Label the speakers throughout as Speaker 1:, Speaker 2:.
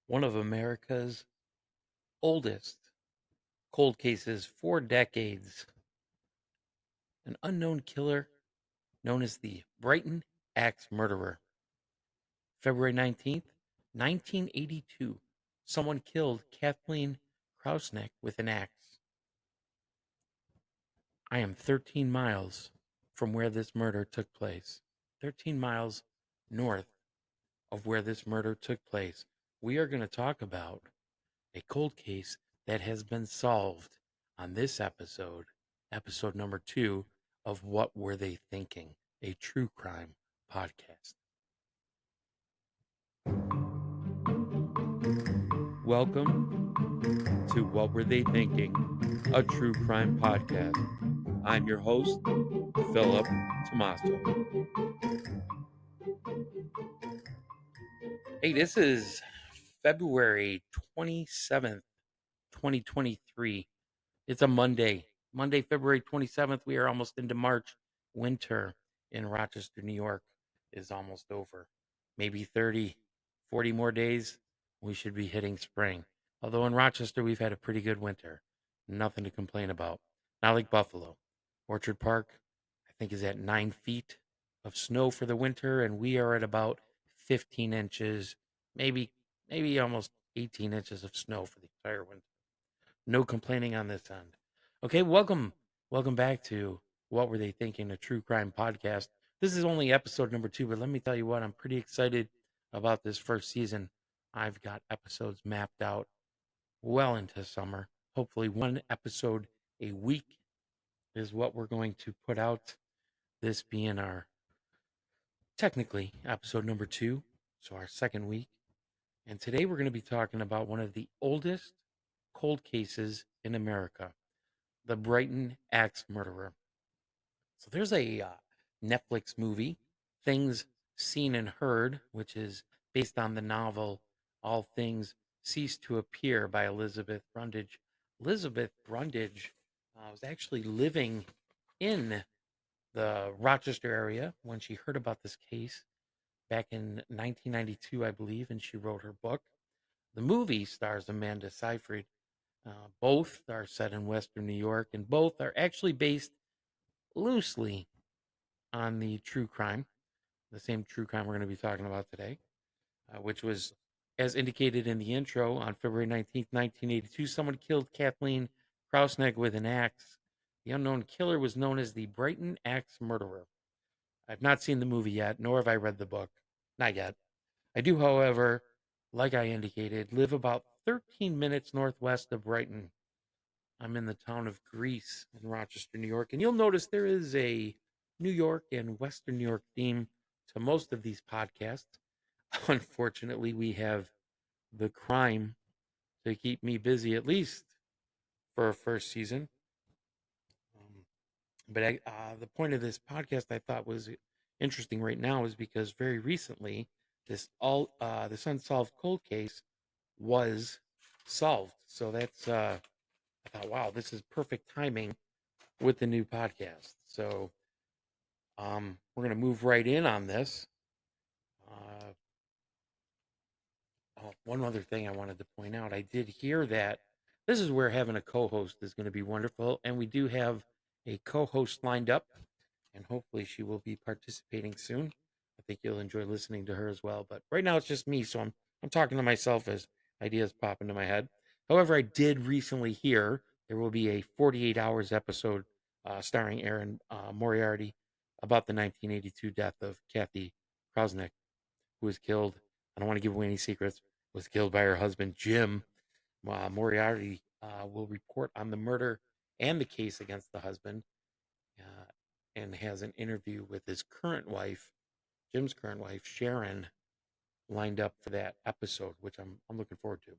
Speaker 1: one of America's oldest cold cases for decades, an unknown killer known as the Brighton Ax Murderer. February 19th, 1982, someone killed Cathleen Krauseneck with an axe. I am 13 miles from where this murder took place. 13 miles north of where this murder took place. We are going to talk about a cold case that has been solved on this episode number 2 of What Were They Thinking, a true crime podcast. Welcome to What Were They Thinking, a true crime podcast. I'm your host, Philip Tomaso. Hey, this is February 27th, 2023. It's a Monday, February 27th. We are almost into March. Winter in Rochester, New York is almost over. Maybe 30, 40 more days, we should be hitting spring. Although in Rochester, we've had a pretty good winter. Nothing to complain about. Not like Buffalo. Orchard Park, I think, is at 9 feet of snow for the winter, and we are at about 15 inches, maybe almost 18 inches of snow for the entire winter. No complaining on this end. Okay, welcome back to What Were They Thinking, a true crime podcast. This is only episode number 2, but let me tell you what, I'm pretty excited about this first season. I've got episodes mapped out well into summer. Hopefully 1 episode a week is what we're going to put out, this being our technically episode number 2, so our second week. And today we're going to be talking about one of the oldest cold cases in America, the Brighton Ax Murderer. So there's a Netflix movie, Things Seen and Heard, which is based on the novel All Things Cease to Appear by Elizabeth Brundage. Elizabeth Brundage was actually living in the Rochester area when she heard about this case back in 1992, I believe, and she wrote her book. The movie stars Amanda Seyfried. Both are set in Western New York, and both are actually based loosely on the same true crime we're going to be talking about today, which was, as indicated in the intro, on February 19th, 1982, someone killed Cathleen Krauseneck with an axe. The unknown killer was known as the Brighton Ax Murderer. I've not seen the movie yet, nor have I read the book. Not yet. I do, however, like I indicated, live about 13 minutes northwest of Brighton. I'm in the town of Greece in Rochester, New York, and you'll notice there is a New York and Western New York theme to most of these podcasts. Unfortunately, we have the crime to keep me busy, at least for a first season. But the point of this podcast I thought was interesting right now is because very recently this unsolved cold case was solved. So that's I thought, wow, this is perfect timing with the new podcast. So we're going to move right in on this. One other thing I wanted to point out, I did hear that this is where having a co-host is going to be wonderful, and we do have a co-host lined up, and hopefully she will be participating soon. I think you'll enjoy listening to her as well. But right now it's just me, so I'm talking to myself as ideas pop into my head. However, I did recently hear there will be a 48 Hours episode starring Aaron Moriarty about the 1982 death of Kathy Krauseneck, who was killed. I don't want to give away any secrets. Was killed by her husband Jim. Moriarty will report on the murder and the case against the husband, and has an interview with his current wife, Jim's current wife, Sharon, lined up for that episode, which I'm looking forward to.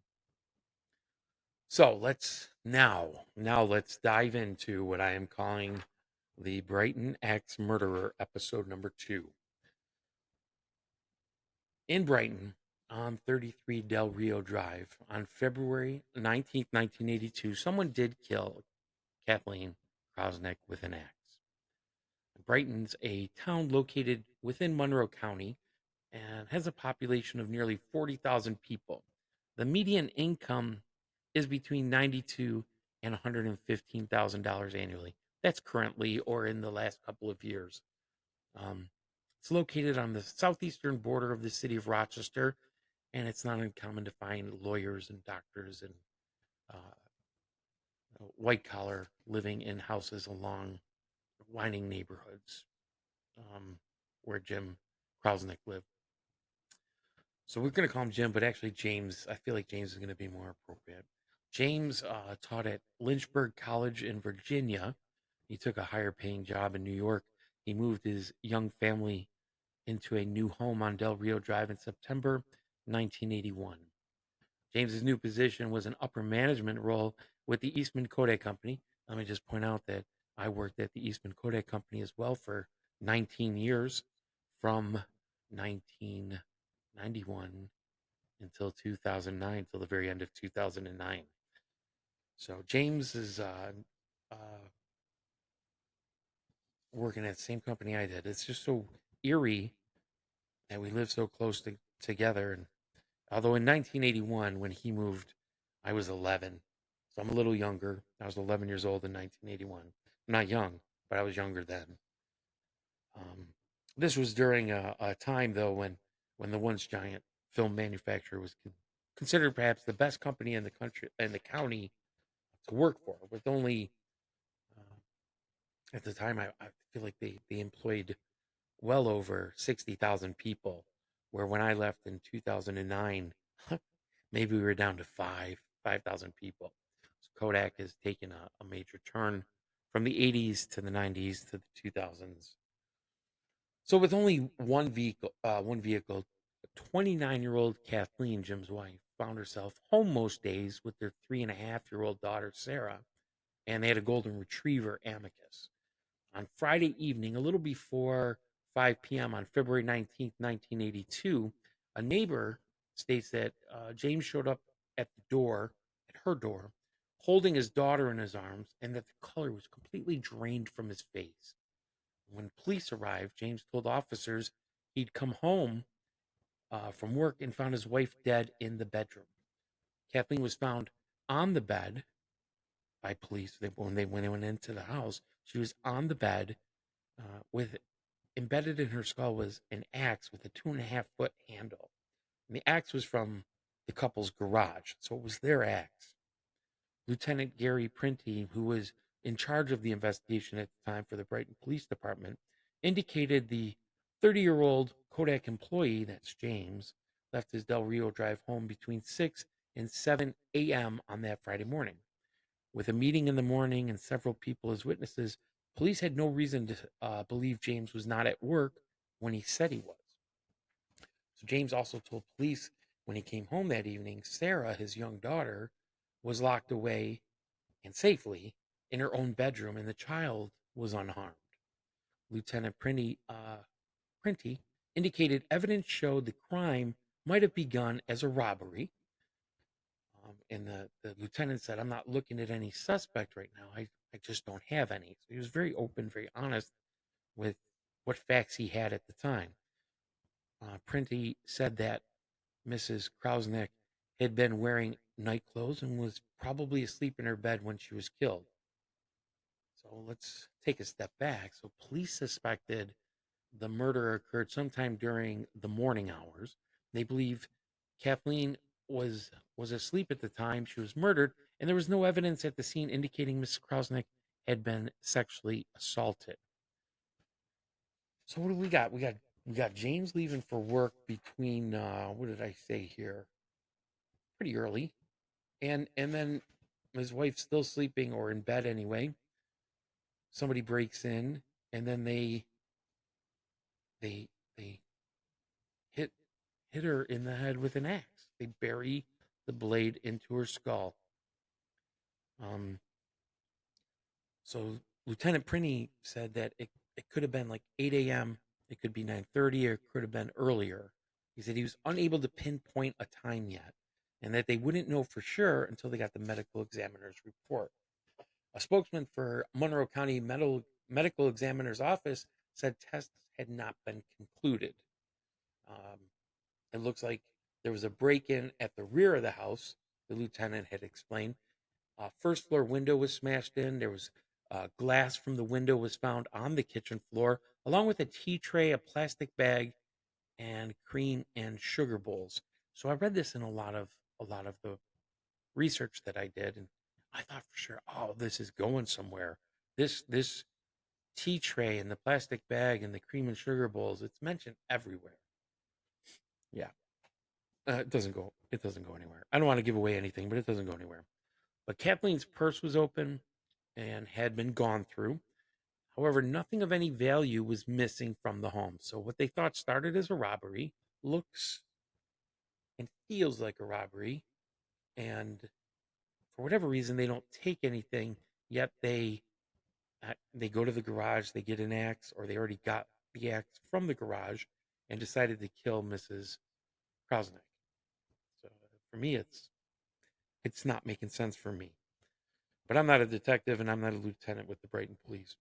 Speaker 1: So let's dive into what I am calling the Brighton Ax Murderer, episode number 2. In Brighton, on 33 Del Rio Drive, on February 19th, 1982, someone did kill Kathleen Krauseneck with an axe. Brighton's a town located within Monroe County and has a population of nearly 40,000 people. The median income is between 92 and $115,000 annually. That's currently or in the last couple of years. Um, it's located on the southeastern border of the city of Rochester, and it's not uncommon to find lawyers and doctors and uh, white collar living in houses along winding neighborhoods where Jim Krauseneck lived. So we're going to call him Jim, but actually James. I feel like James is going to be more appropriate. James taught at Lynchburg College in Virginia. He took a higher paying job in New York. He moved his young family into a new home on Del Rio Drive in September 1981. James's new position was an upper management role with the Eastman Kodak Company. Let me just point out that I worked at the Eastman Kodak Company as well for 19 years, from 1991 until 2009, till the very end of 2009. So James is uh, working at the same company I did. It's just so eerie that we live so close together. And although in 1981, when he moved, I was 11. So I'm a little younger. I was 11 years old in 1981. I'm not young, but I was younger then. Um, this was during a time, though, when the once giant film manufacturer was considered perhaps the best company in the country and the county to work for, with only at the time I feel like they employed well over 60,000 people, where when I left in 2009, maybe we were down to 5,000 people. So Kodak has taken a major turn from the 80s to the 90s to the 2000s. So with only one vehicle, 29-year-old Kathleen, Jim's wife, found herself home most days with their 3.5-year-old daughter, Sarah, and they had a golden retriever, Amicus. On Friday evening, a little before 5 p.m. on February 19th, 1982, a neighbor states that James showed up at her door, holding his daughter in his arms, and that the color was completely drained from his face. When police arrived, James told officers he'd come home from work and found his wife dead in the bedroom. Kathleen was found on the bed by police. When they went into the house, she was on the bed with embedded in her skull was an axe with a 2.5 foot handle. And the axe was from the couple's garage, so it was their axe. Lieutenant Gary Printy, who was in charge of the investigation at the time for the Brighton Police Department, indicated the 30-year-old Kodak employee, that's James, left his Del Rio Drive home between 6 and 7 a.m. on that Friday morning. With a meeting in the morning and several people as witnesses, police had no reason to believe James was not at work when he said he was. So James also told police when he came home that evening, Sarah, his young daughter, was locked away and safely in her own bedroom, and the child was unharmed. Lieutenant Printy indicated evidence showed the crime might have begun as a robbery. And the lieutenant said, I'm not looking at any suspect right now. I just don't have any. So he was very open, very honest with what facts he had at the time. Printy said that Mrs. Krauseneck had been wearing night clothes and was probably asleep in her bed when she was killed. So let's take a step back. So police suspected the murder occurred sometime during the morning hours. They believe Kathleen was asleep at the time she was murdered, and there was no evidence at the scene indicating Mrs. Krauseneck had been sexually assaulted. So what do we got? We got James leaving for work between what did I say here? Pretty early, and then his wife's still sleeping or in bed anyway. Somebody breaks in, and then they hit hit her in the head with an axe. They bury the blade into her skull. Um, so Lieutenant Prinny said that it could have been like 8 a.m., it could be 9:30, or it could have been earlier. He said he was unable to pinpoint a time yet, and that they wouldn't know for sure until they got the medical examiner's report. A spokesman for Monroe County Medical Examiner's Office said tests had not been concluded. Um, it looks like There was a break-in at the rear of the house, the lieutenant had explained. First floor window was smashed in. There was glass from the window was found on the kitchen floor, along with a tea tray, a plastic bag, and cream and sugar bowls. So I read this in a lot of the research that I did, and I thought for sure, oh, this is going somewhere. This tea tray and the plastic bag and the cream and sugar bowls, it's mentioned everywhere. Yeah. It doesn't go anywhere. I don't want to give away anything, but it doesn't go anywhere. But Kathleen's purse was open and had been gone through. However, nothing of any value was missing from the home. So what they thought started as a robbery looks and feels like a robbery. And for whatever reason, they don't take anything. Yet they go to the garage, they get an axe, or they already got the axe from the garage, and decided to kill Mrs. Krauseneck. So for me, it's not making sense for me. But I'm not a detective and I'm not a lieutenant with the Brighton Police.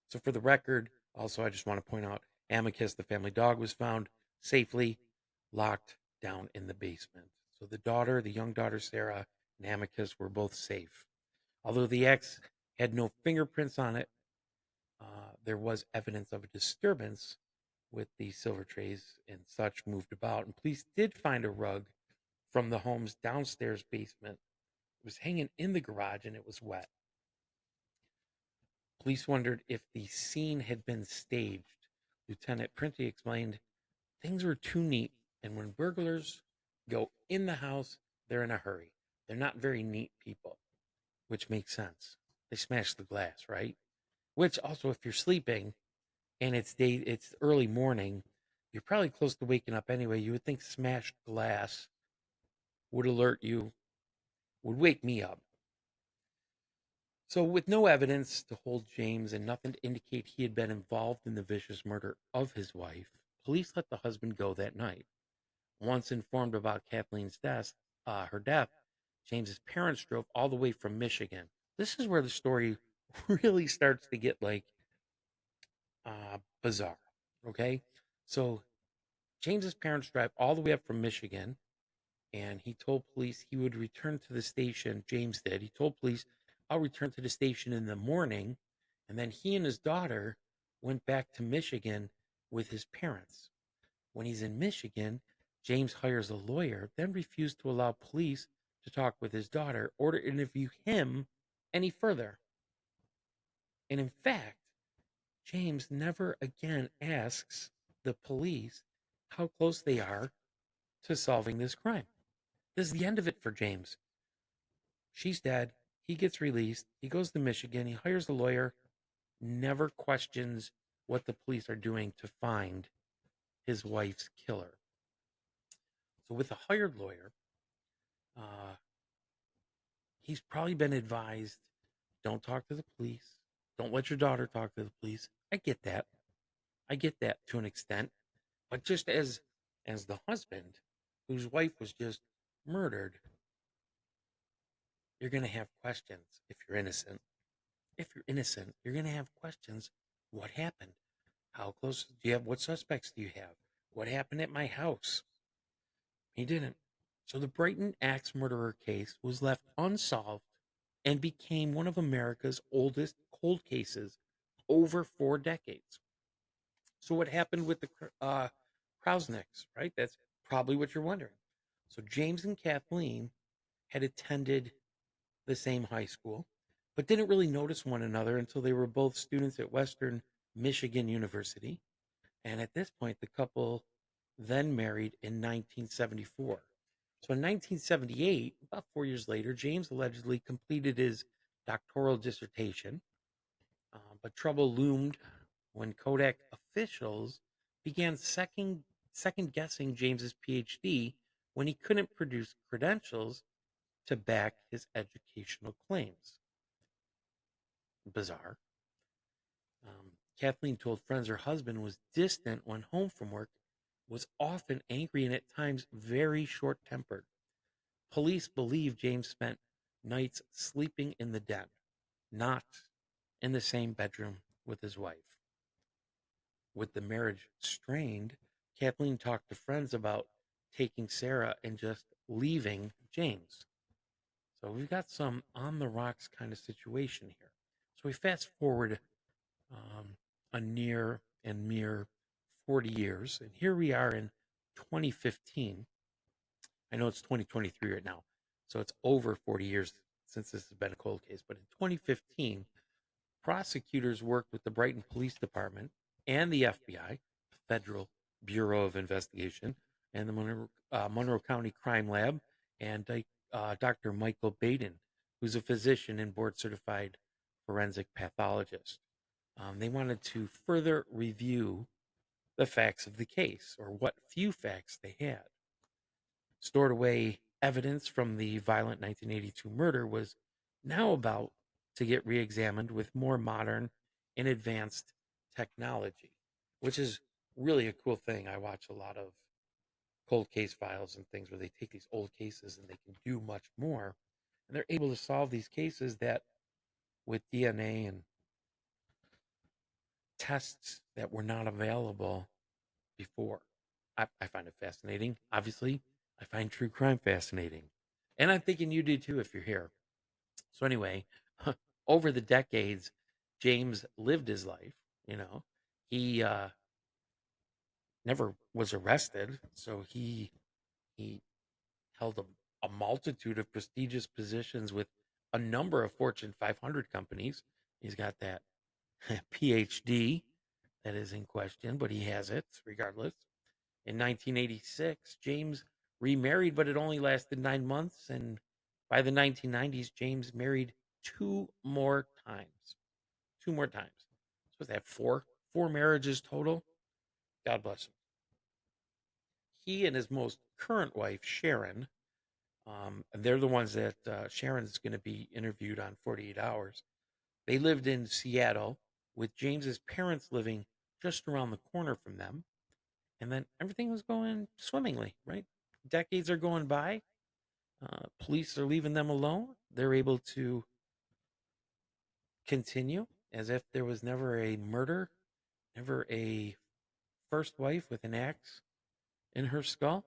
Speaker 1: So for the record, also I just want to point out Amicus, the family dog, was found safely locked down in the basement. So the young daughter Sarah, and Amicus were both safe. Although the axe had no fingerprints on it, there was evidence of a disturbance with the silver trays and such moved about. And police did find a rug from the home's downstairs basement. It was hanging in the garage and it was wet. Police wondered if the scene had been staged. Lieutenant Prenti explained things were too neat, and when burglars go in the house, they're in a hurry. They're not very neat people, which makes sense. They smash the glass, right? Which also, if you're sleeping and it's early morning, you're probably close to waking up anyway. You would think smashed glass would alert you, would wake me up. So, with no evidence to hold James and nothing to indicate he had been involved in the vicious murder of his wife, police let the husband go that night. Once informed about Kathleen's her death, James's parents drove all the way from Michigan. This is where the story really starts to get like bizarre. Okay, so James's parents drive all the way up from Michigan, and he told police he would return to the station. James did. He told police, I'll return to the station in the morning. And then he and his daughter went back to Michigan with his parents. When he's in Michigan, James hires a lawyer, then refused to allow police to talk with his daughter or to interview him any further. And in fact, James never again asks the police how close they are to solving this crime. This is the end of it for James. She's dead. He gets released. He goes to Michigan. He hires a lawyer, never questions what the police are doing to find his wife's killer. So, with a hired lawyer, uh, he's probably been advised don't talk to the police. Don't let your daughter talk to the police. I get that. I get that to an extent. But just as the husband whose wife was just murdered, you're going to have questions if you're innocent. If you're innocent, you're going to have questions. What happened? How close do you have? What suspects do you have? What happened at my house? He didn't. So the Brighton Ax Murderer case was left unsolved and became one of America's oldest cold cases over 4 decades. So what happened with the Krausenecks, right? That's probably what you're wondering. So James and Kathleen had attended the same high school, but didn't really notice one another until they were both students at Western Michigan University. And at this point, the couple then married in 1974. So in 1978, about 4 years later, James allegedly completed his doctoral dissertation, but trouble loomed when Kodak officials began second guessing James's PhD when he couldn't produce credentials to back his educational claims. Bizarre. Kathleen told friends her husband was distant when home from work, was often angry and at times very short tempered. Police believe James spent nights sleeping in the den, not in the same bedroom with his wife. With the marriage strained, Kathleen talked to friends about taking Sarah and just leaving James. So we've got some on the rocks kind of situation here. So we fast forward um, a near and mere 40 years, and here we are in 2015. I know it's 2023 right now, so it's over 40 years since this has been a cold case. But in 2015, prosecutors worked with the Brighton Police Department and the FBI, Federal Bureau of Investigation, and the Monroe County Crime Lab, and Dr. Michael Baden, who's a physician and board certified forensic pathologist. They wanted to further review the facts of the case, or what few facts they had. Stored away evidence from the violent 1982 murder was now about to get re examined with more modern and advanced technology, which is really a cool thing. I watch a lot of cold case files and things where they take these old cases and they can do much more. And they're able to solve these cases that with DNA and tests that were not available before. I find it fascinating. Obviously, I find true crime fascinating. And I'm thinking you do too if you're here. So, anyway, over the decades, James lived his life. You know, he never was arrested. So, he held a multitude of prestigious positions with a number of Fortune 500 companies. He's got that PhD that is in question, but he has it regardless. In 1986, James remarried, but it only lasted 9 months. And by the 1990s, James married two more times. Two more times. Supposed to have four marriages total. God bless him. He and his most current wife, Sharon, and they're the ones that Sharon's going to be interviewed on 48 Hours. They lived in Seattle with James's parents living just around the corner from them. And then everything was going swimmingly, right? Decades are going by. Police are leaving them alone. They're able to continue as if there was never a murder, never a first wife with an axe in her skull.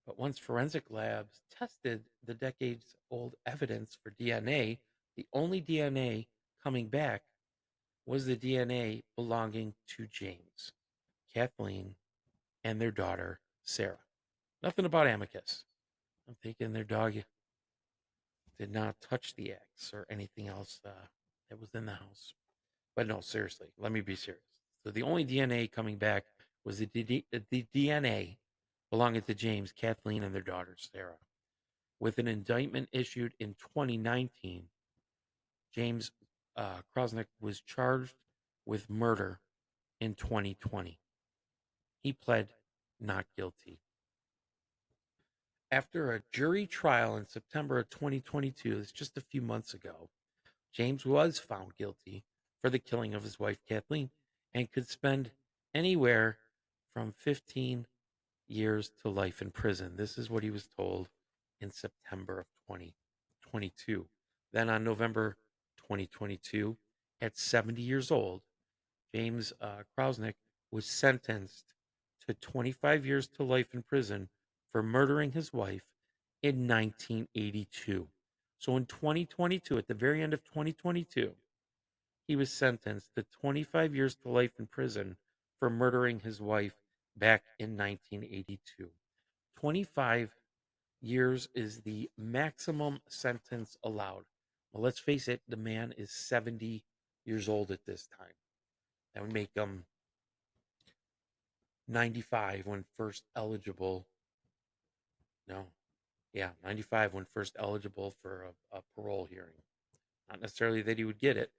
Speaker 1: But once forensic labs tested the decades old evidence for DNA, the only DNA coming back was the DNA belonging to James, Kathleen, and their daughter, Sarah. Nothing about Amicus. I'm thinking their dog did not touch the axe or anything else that was in the house. But no, seriously, let me be serious. So the only DNA coming back was the DNA belonging to James, Kathleen, and their daughter, Sarah. With an indictment issued in 2019, James Krauseneck was charged with murder in 2020. He pled not guilty. After a jury trial in September of 2022, that's just a few months ago, James was found guilty for the killing of his wife, Kathleen, and could spend anywhere from 15 years to life in prison. This is what he was told in September of 2022. Then on November 2022, at 70 years old, James Krauseneck was sentenced to 25 years to life in prison for murdering his wife in 1982. So in 2022, at the very end of 2022, he was sentenced to 25 years to life in prison for murdering his wife back in 1982. 25 years is the maximum sentence allowed. Well, let's face it, the man is 70 years old at this time. That would make him 95 when first eligible. No, yeah, 95 when first eligible for a parole hearing. Not necessarily that he would get it,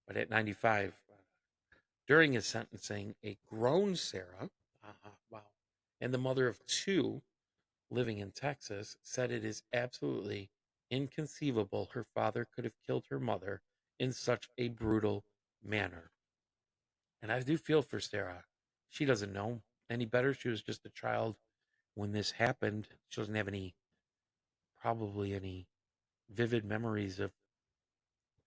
Speaker 1: but at 95, during his sentencing, a grown Sarah, wow, and the mother of two living in Texas, said it is absolutely inconceivable her father could have killed her mother in such a brutal manner. And I do feel for Sarah. She doesn't know any better. She was just a child when this happened. She doesn't have probably any vivid memories of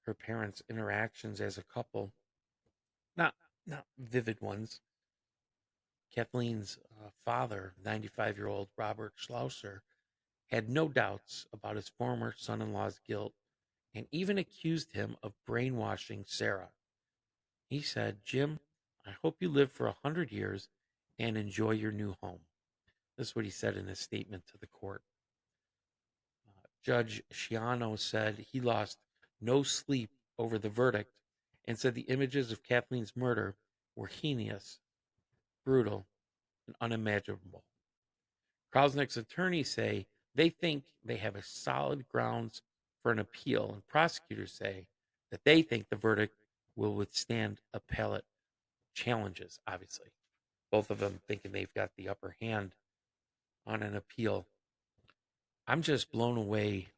Speaker 1: her parents' interactions as a couple. Not vivid ones. Kathleen's father, 95-year-old Robert Schlauser, had no doubts about his former son-in-law's guilt and even accused him of brainwashing Sarah. He said, "Jim, I hope you live for 100 years and enjoy your new home." This is what he said in his statement to the court. Judge Schiano said he lost no sleep over the verdict and said the images of Kathleen's murder were heinous, brutal, and unimaginable. Krauseneck's attorneys say they think they have a solid grounds for an appeal, and prosecutors say that they think the verdict will withstand appellate challenges, obviously. Both of them thinking they've got the upper hand on an appeal. I'm just blown away.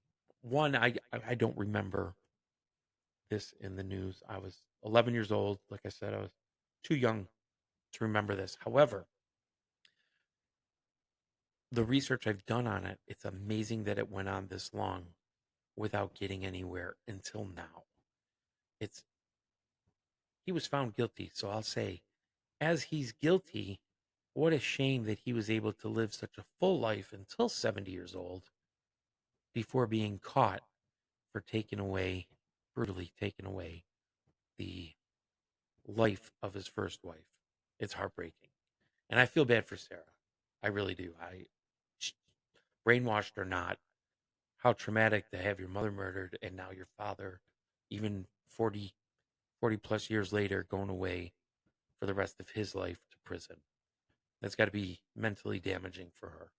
Speaker 1: One, I don't remember this in the news. I was 11 years old. Like I said, I was too young to remember this. However, the research I've done on it, it's amazing that it went on this long without getting anywhere until now. He was found guilty, so I'll say, as he's guilty, what a shame that he was able to live such a full life until 70 years old before being caught for brutally taking away the life of his first wife. It's heartbreaking. And I feel bad for Sarah. I really do. Brainwashed or not, how traumatic to have your mother murdered and now your father, even 40 plus years later, going away for the rest of his life to prison. That's got to be mentally damaging for her.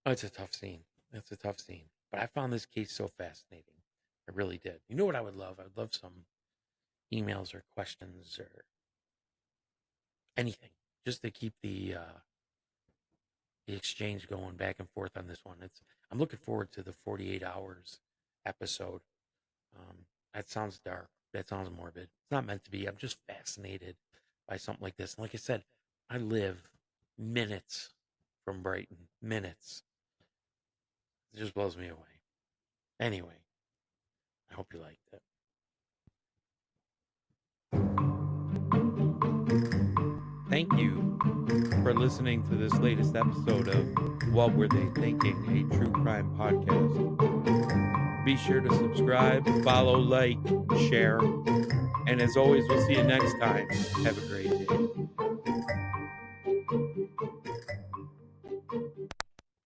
Speaker 1: Oh, it's a tough scene. It's a tough scene. But I found this case so fascinating. I really did. You know what I would love? I would love some emails or questions or anything just to keep the exchange going back and forth on this one. I'm looking forward to the 48 hours episode. That sounds dark. That sounds morbid. It's not meant to be. I'm just fascinated by something like this. And like I said, I live minutes from Brighton. Minutes. It just blows me away. Anyway, I hope you liked it. Thank you for listening to this latest episode of What Were They Thinking, a true crime podcast. Be sure to subscribe, follow, like, share, and as always, we'll see you next time. Have a great